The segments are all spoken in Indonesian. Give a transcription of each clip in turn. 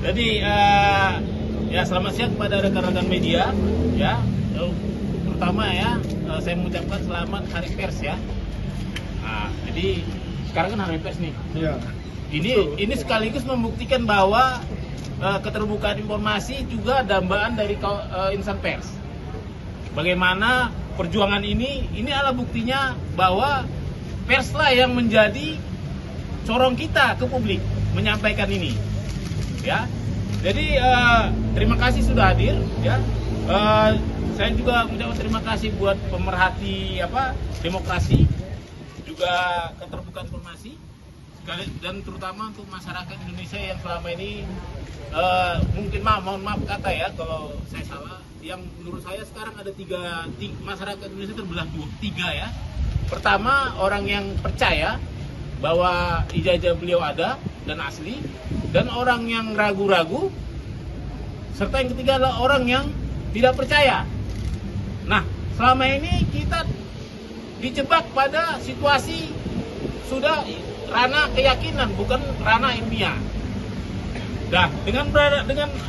Jadi ya selamat siang kepada rekan-rekan media ya. Pertama ya saya mengucapkan selamat Hari Pers ya. Nah, jadi sekarang kan Hari Pers nih. Iya. Ini sekaligus membuktikan bahwa keterbukaan informasi juga dambaan dari insan pers. Bagaimana perjuangan ini adalah buktinya bahwa perslah yang menjadi corong kita ke publik menyampaikan ini. Ya, jadi terima kasih sudah hadir. Ya, saya juga mengucapkan terima kasih buat pemerhati demokrasi, juga keterbukaan informasi, dan terutama untuk masyarakat Indonesia yang selama ini mungkin mohon maaf kata ya kalau saya salah. Yang menurut saya sekarang ada tiga masyarakat Indonesia terbelah tiga ya. Pertama, orang yang percaya bahwa ijazah beliau ada dan asli, dan orang yang ragu-ragu, serta yang ketiga adalah orang yang tidak percaya. Nah, selama ini kita dijebak pada situasi sudah ranah keyakinan, bukan ranah ilmiah. Nah, dengan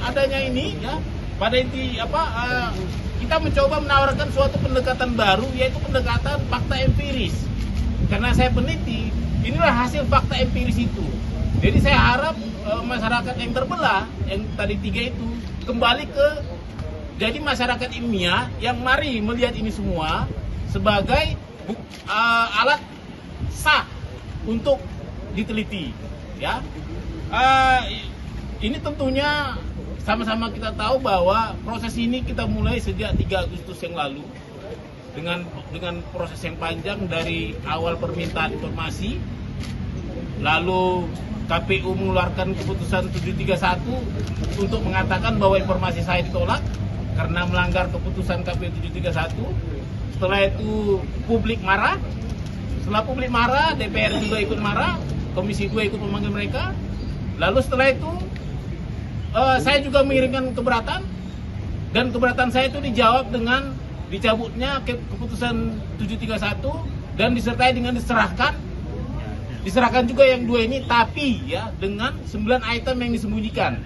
adanya ini ya, pada inti kita mencoba menawarkan suatu pendekatan baru, yaitu pendekatan fakta empiris. Karena saya peneliti, inilah hasil fakta empiris itu. Jadi saya harap masyarakat yang terbelah, yang tadi tiga itu, kembali ke jadi masyarakat ilmiah yang mari melihat ini semua sebagai alat sah untuk diteliti. Ya, ini tentunya sama-sama kita tahu bahwa proses ini kita mulai sejak 3 Agustus yang lalu dengan proses yang panjang dari awal permintaan informasi, lalu KPU mengeluarkan keputusan 731 untuk mengatakan bahwa informasi saya ditolak karena melanggar keputusan KPU 731. Setelah itu publik marah. Setelah publik marah, DPR juga ikut marah, Komisi 2 ikut memanggil mereka. Lalu setelah itu saya juga mengirimkan keberatan, dan keberatan saya itu dijawab dengan dicabutnya keputusan 731 dan disertai dengan diserahkan juga yang 2 ini, tapi ya dengan 9 item yang disembunyikan.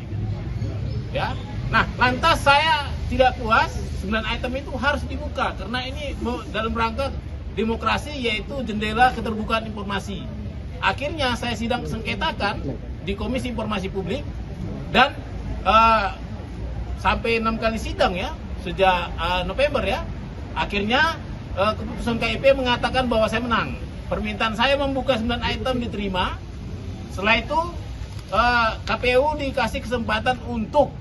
Ya. Nah, lantas saya tidak puas, 9 item itu harus dibuka karena ini dalam rangka demokrasi, yaitu jendela keterbukaan informasi. Akhirnya saya sidang sengketakan di Komisi Informasi Publik, dan sampai 6 kali sidang ya sejak November ya. Akhirnya keputusan KIP mengatakan bahwa saya menang. Permintaan saya membuka 9 item diterima. Setelah itu KPU dikasih kesempatan untuk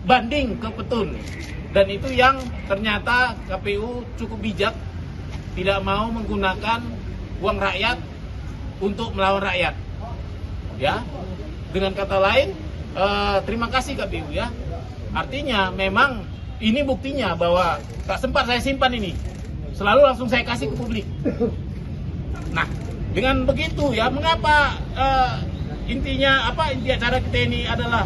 banding ke petun, dan itu yang ternyata KPU cukup bijak, tidak mau menggunakan uang rakyat untuk melawan rakyat. Ya, dengan kata lain, terima kasih KPU ya. Artinya memang ini buktinya bahwa tak sempat saya simpan ini, selalu langsung saya kasih ke publik. Nah, dengan begitu ya, mengapa intinya inti acara kita ini adalah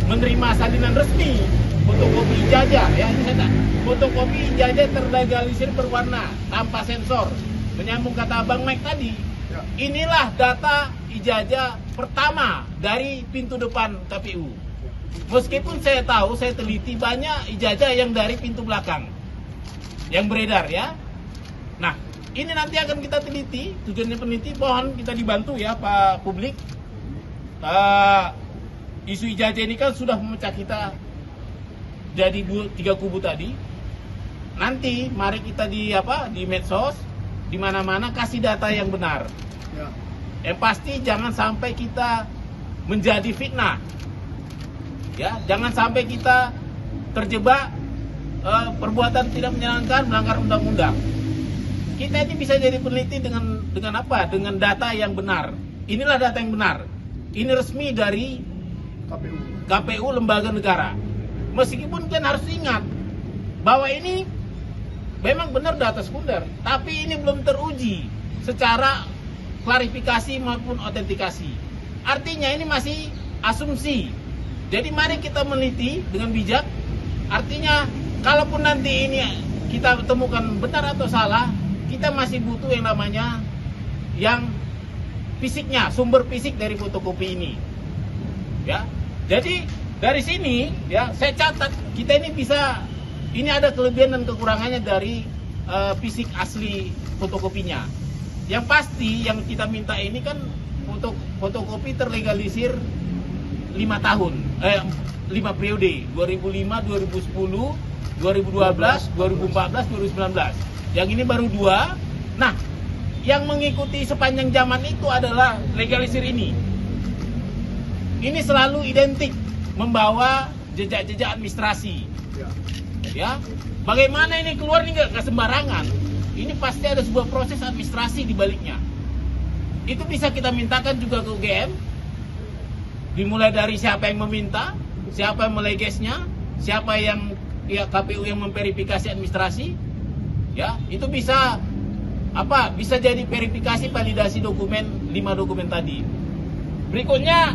menerima salinan resmi fotokopi ijazah ya. Ini saya fotokopi ijazah terlegalisir berwarna tanpa sensor. Menyambung kata Bang Mike tadi, inilah data ijazah pertama dari pintu depan KPU. Meskipun saya tahu, saya teliti banyak ijazah yang dari pintu belakang yang beredar ya. Nah, ini nanti akan kita teliti, tujuannya peneliti, mohon kita dibantu ya Pak publik. Isu ijazah ini kan sudah memecah kita jadi 3 kubu tadi. Nanti mari kita di medsos, di mana-mana kasih data yang benar. Ya. Yang pasti jangan sampai kita menjadi fitnah. Ya, jangan sampai kita terjebak perbuatan tidak menyenangkan, melanggar undang-undang. Kita ini bisa jadi peneliti dengan apa? Dengan data yang benar. Inilah data yang benar. Ini resmi dari KPU lembaga negara. Meskipun kan harus ingat bahwa ini memang benar data sekunder, tapi ini belum teruji secara klarifikasi maupun autentikasi. Artinya ini masih asumsi. Jadi mari kita meneliti dengan bijak. Artinya kalaupun nanti ini kita temukan benar atau salah, kita masih butuh yang namanya yang fisiknya, sumber fisik dari fotokopi ini. Ya, jadi dari sini ya saya catat kita ini bisa, ini ada kelebihan dan kekurangannya dari fisik asli fotokopinya. Yang pasti yang kita minta ini kan untuk fotokopi terlegalisir 5 tahun, 5 periode, 2005, 2010, 2012, 2014, 2019. Yang ini baru 2. Nah, yang mengikuti sepanjang zaman itu adalah legalisir ini. Ini selalu identik membawa jejak-jejak administrasi. Ya, bagaimana ini keluar ini nggak sembarangan. Ini pasti ada sebuah proses administrasi di baliknya. Itu bisa kita mintakan juga ke UGM. Dimulai dari siapa yang meminta, siapa yang melegesnya, siapa yang ya KPU yang memverifikasi administrasi. Ya, itu bisa bisa jadi verifikasi validasi dokumen 5 dokumen tadi. Berikutnya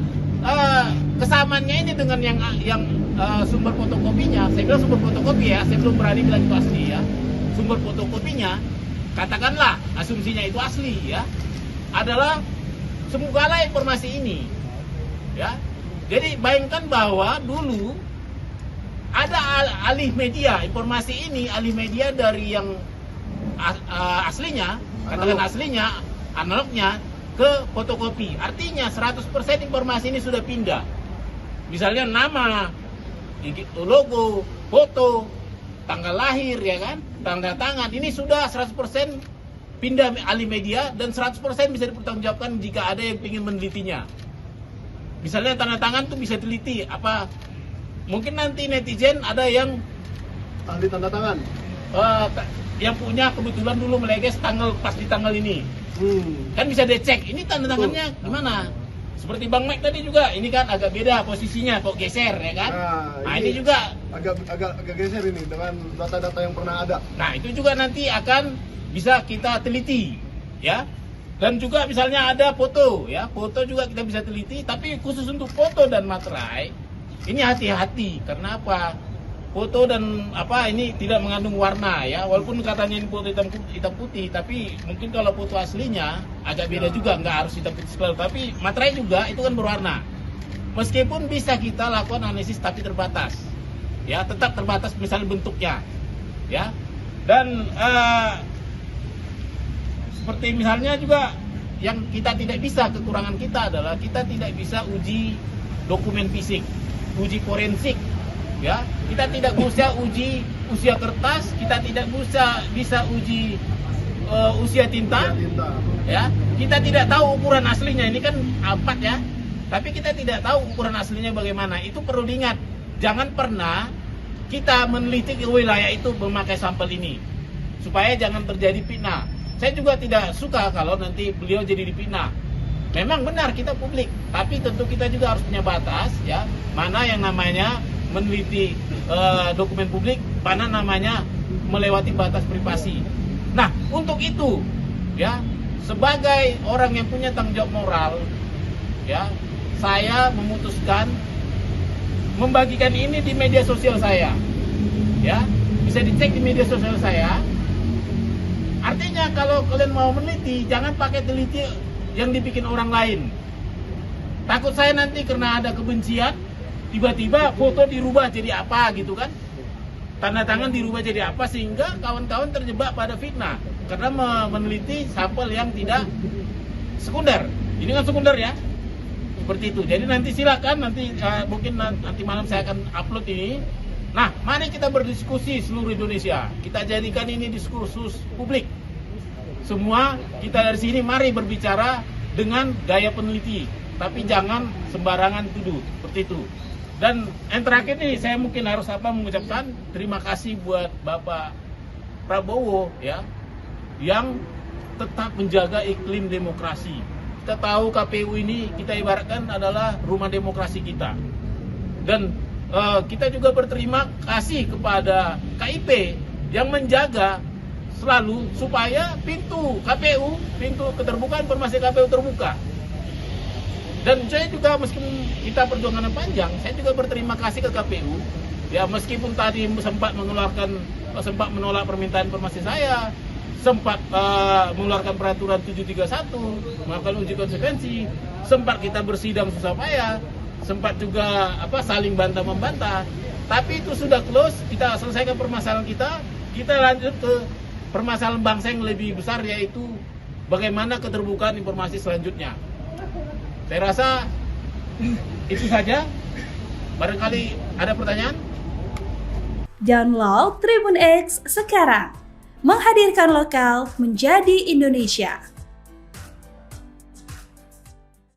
kesamaannya ini dengan yang sumber fotokopinya. Saya bilang sumber fotokopi ya, saya belum berani bilang itu asli ya. Sumber fotokopinya, katakanlah asumsinya itu asli ya, adalah semogalah informasi ini ya. Jadi bayangkan bahwa dulu ada alih media, informasi ini alih media dari yang aslinya, katakan aslinya, analognya ke fotokopi. Artinya 100% informasi ini sudah pindah. Misalnya nama, logo, foto, tanggal lahir ya kan, tanda tangan, ini sudah 100% pindah alih media dan 100% bisa dipertanggungjawabkan jika ada yang ingin menelitinya. Misalnya tanda tangan tuh bisa teliti mungkin nanti netizen ada yang ahli tanda tangan yang punya kebetulan dulu meleges pas di tanggal ini. Kan bisa dicek ini tanda tangannya gimana. Seperti Bang Mike tadi juga, ini kan agak beda posisinya, kok geser ya kan. Nah ini juga agak geser ini dengan data-data yang pernah ada. Nah itu juga nanti akan bisa kita teliti ya. Dan juga misalnya ada foto ya, foto juga kita bisa teliti, tapi khusus untuk foto dan materai ini hati-hati. Karena apa? Foto dan ini tidak mengandung warna ya, walaupun katanya ini foto hitam putih, tapi mungkin kalau foto aslinya agak beda juga, nggak harus hitam putih selalu, tapi materai juga itu kan berwarna. Meskipun bisa kita lakukan analisis tapi terbatas ya, tetap terbatas misalnya bentuknya ya. Dan seperti misalnya juga yang kita tidak bisa, kekurangan kita adalah kita tidak bisa uji dokumen fisik, uji forensik ya. Kita tidak bisa uji usia kertas, kita tidak bisa uji usia tinta ya. Kita tidak tahu ukuran aslinya, ini kan 4 ya, tapi kita tidak tahu ukuran aslinya bagaimana. Itu perlu diingat, jangan pernah kita meneliti ke wilayah itu memakai sampel ini, supaya jangan terjadi fitnah. Saya juga tidak suka kalau nanti beliau jadi dipitnah. Memang benar kita publik, tapi tentu kita juga harus punya batas ya, mana yang namanya meneliti dokumen publik, mana namanya melewati batas privasi. Nah, untuk itu ya, sebagai orang yang punya tanggung jawab moral ya, saya memutuskan membagikan ini di media sosial saya ya. Bisa dicek di media sosial saya. Artinya kalau kalian mau meneliti, jangan pakai teliti yang dibikin orang lain. Takut saya nanti karena ada kebencian, tiba-tiba foto dirubah jadi apa gitu kan, tanda tangan dirubah jadi apa, sehingga kawan-kawan terjebak pada fitnah karena meneliti sampel yang tidak sekunder. Ini kan sekunder ya, seperti itu. Jadi nanti silakan, nanti mungkin nanti malam saya akan upload ini. Nah, mari kita berdiskusi seluruh Indonesia, kita jadikan ini diskursus publik. Semua kita dari sini mari berbicara dengan gaya peneliti, tapi jangan sembarangan tuduh, seperti itu. Dan yang terakhir nih, saya mungkin harus mengucapkan terima kasih buat Bapak Prabowo ya, yang tetap menjaga iklim demokrasi. Kita tahu KPU ini kita ibaratkan adalah rumah demokrasi kita. Dan kita juga berterima kasih kepada KIP yang menjaga selalu supaya pintu KPU, pintu keterbukaan informasi KPU terbuka. Dan saya juga, meskipun kita perjuangan panjang, saya juga berterima kasih ke KPU ya, meskipun tadi sempat menolak permintaan informasi saya, sempat mengeluarkan peraturan 731, melakukan uji konsekuensi, sempat kita bersidang susah payah, sempat juga saling bantah membantah. Tapi itu sudah close, kita selesaikan permasalahan kita lanjut ke permasalahan bangsa yang lebih besar, yaitu bagaimana keterbukaan informasi selanjutnya. Saya rasa itu saja. Barangkali ada pertanyaan? Download Tribun X sekarang, menghadirkan lokal menjadi Indonesia.